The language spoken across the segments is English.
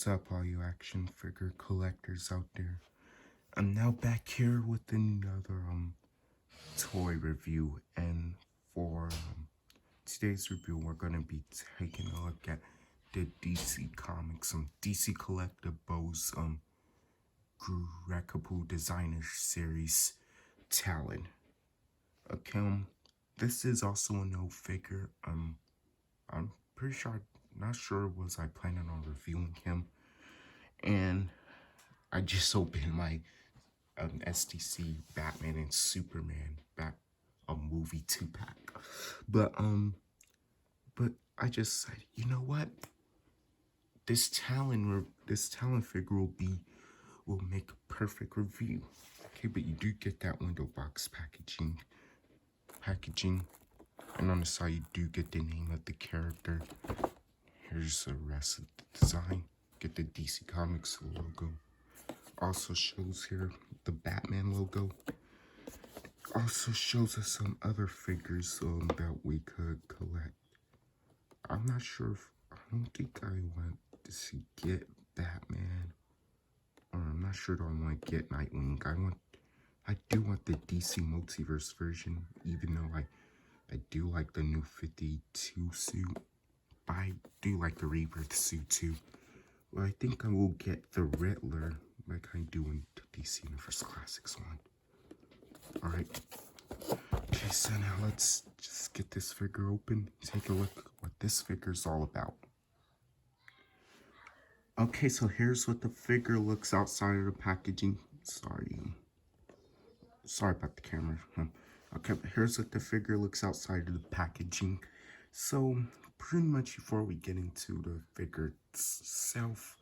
What's up, all you action figure collectors out there? I'm now back here with another toy review, and for today's review, we're gonna be taking a look at the DC Comics, DC Collectibles, Collectible Designer Series, Talon. Okay, this is also a no figure. I'm pretty sure, not sure was I planning on reviewing him, and I just opened my STC Batman and Superman a movie 2-pack, but I just said, you know what, this talon figure will make a perfect review. Okay, but you do get that window box packaging, and on the side you do get the name of the character. Here's the rest of the design. Get the DC Comics logo. Also shows here the Batman logo. Also shows us some other figures that we could collect. I'm not sure if, I don't think I want to get Batman, or I'm not sure do I want to get Nightwing. I do want the DC Multiverse version, even though I do like the new 52 suit. I do like the Rebirth suit too. Well, I think I will get the Riddler like I do in the DC Universe Classics one. Alright. Okay, so now let's just get this figure open. Take a look at what this figure is all about. Okay, so here's what the figure looks outside of the packaging. Sorry about the camera. Okay, but here's what the figure looks outside of the packaging. So, pretty much before we get into the figure itself,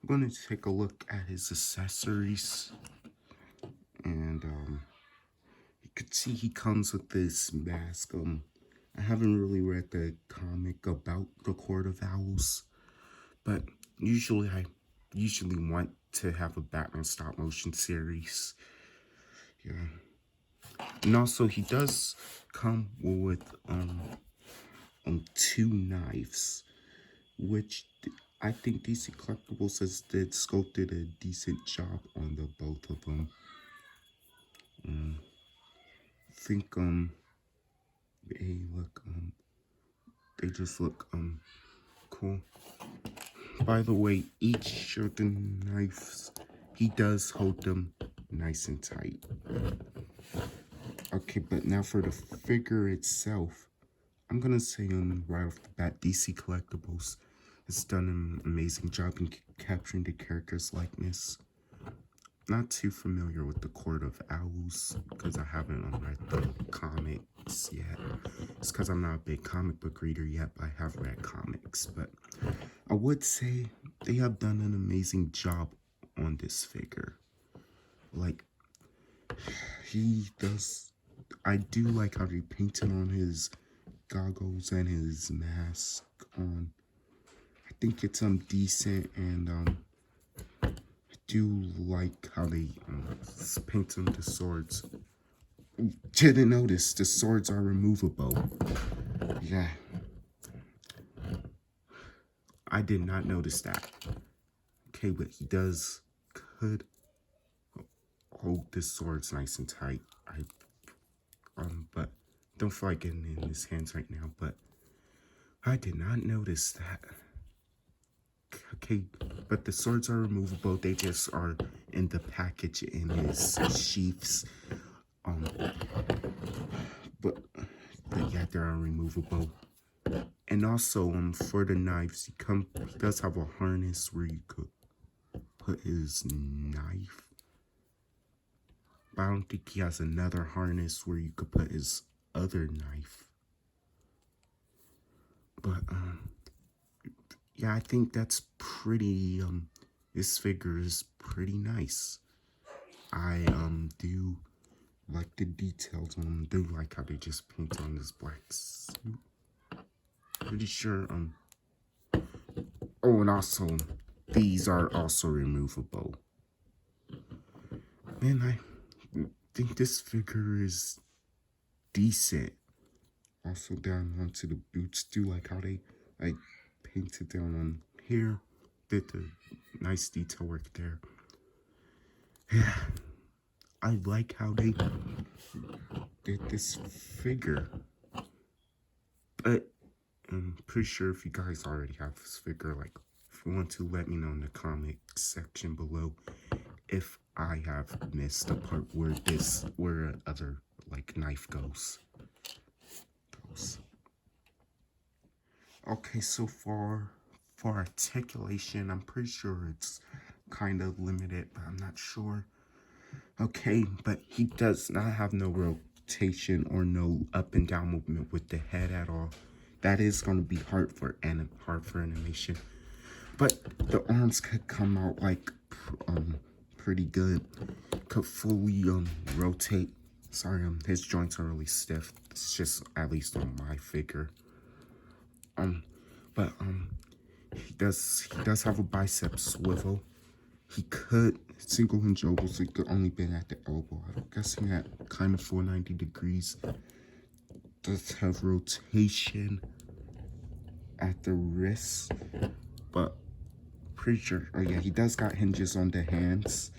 I'm going to take a look at his accessories. And, you could see he comes with this mask. I haven't really read the comic about the Court of Owls, but I usually want to have a Batman stop motion series. Yeah. And also he does come with two knives, which I think DC Collectibles has sculpted a decent job on the both of them. I think they just look cool. By the way, each of the knives, he does hold them nice and tight. Okay, but now for the figure itself, I'm gonna say right off the bat, DC Collectibles has done an amazing job in capturing the character's likeness. Not too familiar with the Court of Owls because I haven't read the comics yet. It's because I'm not a big comic book reader yet, but I have read comics. But I would say they have done an amazing job on this figure. Like, he does, I do like how they painted on his goggles and his mask on. I think it's decent, and I do like how they paint on the swords. Didn't notice the swords are removable. Yeah, I did not notice that. Okay, but he could hold the swords nice and tight. But don't feel like getting in his hands right now. But I did not notice that. Okay, but the swords are removable. They just are in the package in his sheaths. But yeah, they are removable. And also, for the knives, he does have a harness where you could put his knife. But I don't think he has another harness where you could put his other knife. But yeah, I think that's pretty. This figure is pretty nice. I do like the details on him. Do like how they just paint on this black suit. Pretty sure oh, and also these are also removable. And I think this figure is decent. Also down onto the boots, do like how they painted down on here. did the nice detail work there. Yeah, I like how they did this figure. But I'm pretty sure if you guys already have this figure, like, if you want to, let me know in the comment section below if I have missed a part where other, like, knife goes. Okay, so for articulation, I'm pretty sure it's kind of limited, but I'm not sure. Okay, but he does not have no rotation or no up and down movement with the head at all. That is going to be hard for animation. But the arms could come out like pretty good. Could fully rotate. Sorry, his joints are really stiff. It's just at least on my figure. But he does have a bicep swivel. He could single hinge elbows. So he could only bend at the elbow. I'm guessing at kind of 490 degrees. Does have rotation at the wrist, but pretty sure. Oh yeah, he does got hinges on the hands,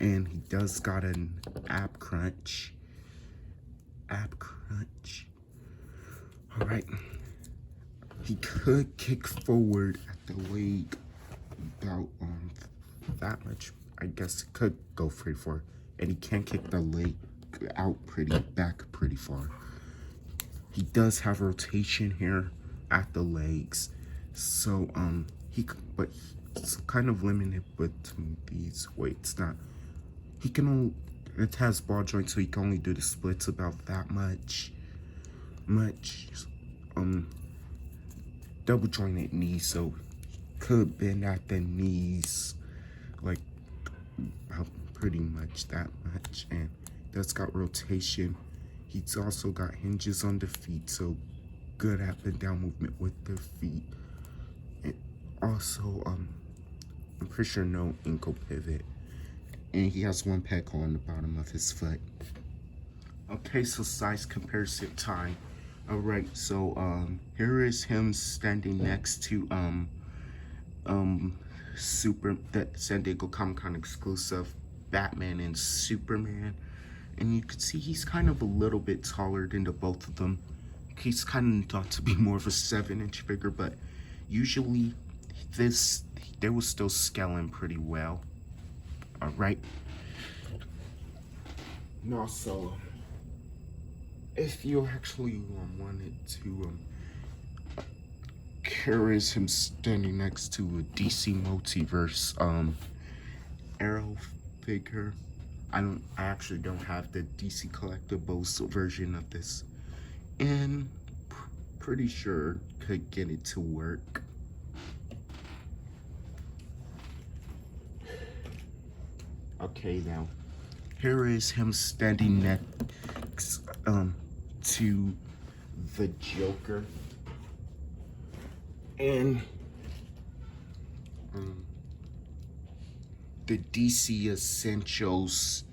and he does got an ab crunch. All right. He could kick forward at the leg about that much. I guess it could go pretty far, and he can kick the leg out back pretty far. He does have rotation here at the legs, so but it's kind of limited with these weights. Not he can only, it has ball joints, so he can only do the splits about that much. Double jointed knees, so could bend at the knees like pretty much that much, and that's got rotation. He's also got hinges on the feet, so good up and down movement with the feet. And also I'm pretty sure no ankle pivot, and he has one peg hole on the bottom of his foot. Okay, so size comparison time. All right, so here is him standing next to the San Diego Comic-Con exclusive Batman and Superman, and you can see he's kind of a little bit taller than the both of them. He's kind of thought to be more of a 7-inch figure, but usually they will still scale in pretty well. All right. And also, if you actually wanted to, here is him standing next to a DC Multiverse Arrow figure. I actually don't have the DC collectibles version of this, and pretty sure could get it to work. Okay, now here is him standing next to the Joker, and the DC Essentials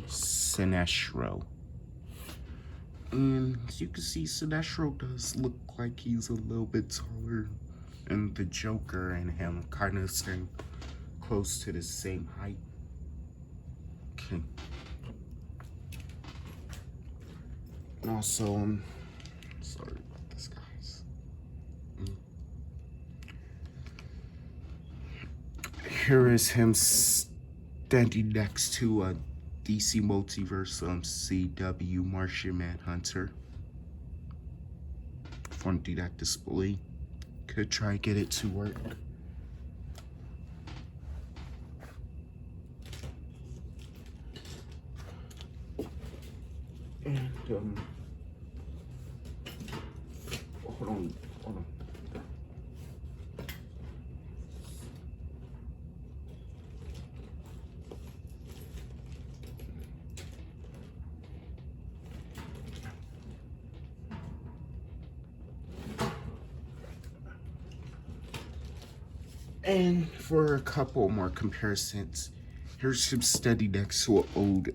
Sinestro. And as you can see, Sinestro does look like he's a little bit taller, and the Joker and him kind of staying close to the same height. Okay. And also, sorry about this, guys. Here is him standing next to a DC Multiverse CW Martian Manhunter. If I want to do that display, could try to get it to work. And hold on. And for a couple more comparisons, here's him steady next to an old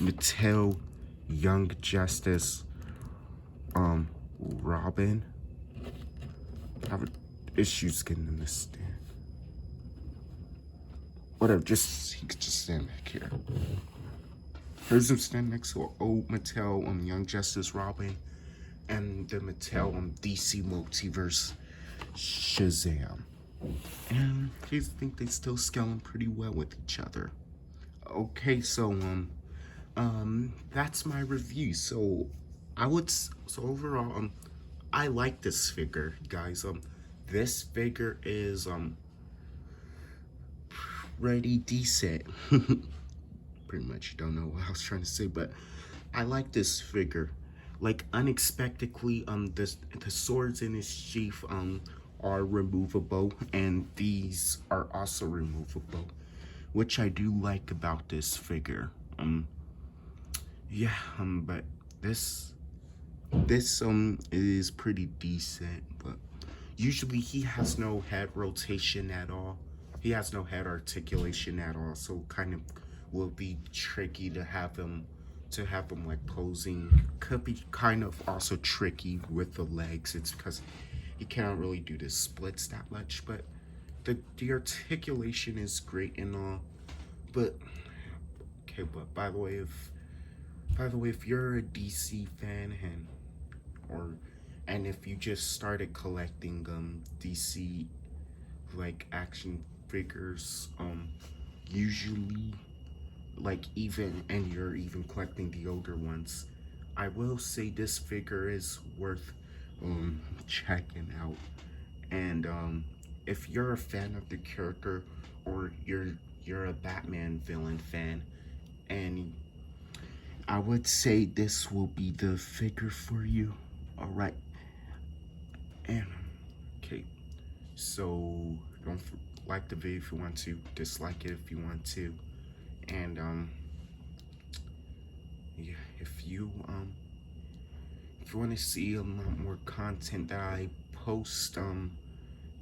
Mattel Young Justice Robin. issues getting in the stand. Whatever, he could just stand back here. Here's him standing next to an old Mattel on Young Justice Robin and the Mattel on DC Multiverse Shazam. And I think they still scaling pretty well with each other. Okay, so that's my review. So overall, I like this figure, guys. This figure is pretty decent. Pretty much, don't know what I was trying to say, but I like this figure. Like unexpectedly, the swords in his sheath are removable, and these are also removable, which I do like about this figure. Yeah, but this is pretty decent, but usually he has no head rotation at all. He has no head articulation at all, so kind of will be tricky to have him like posing. Could be kind of also tricky with the legs. It's because he can't really do the splits that much, but the articulation is great and all. But okay, but by the way, if you're a DC fan and if you just started collecting DC like action figures, usually like and you're even collecting the older ones, I will say this figure is worth checking out. And if you're a fan of the character, or you're a Batman villain fan, and I would say this will be the figure for you. All right, and okay, so don't like the video if you want to, dislike it if you want to, and yeah, if you want to see a lot more content that I post,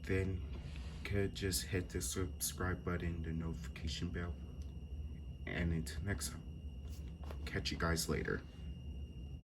then could just hit the subscribe button, the notification bell, and until next time, catch you guys later.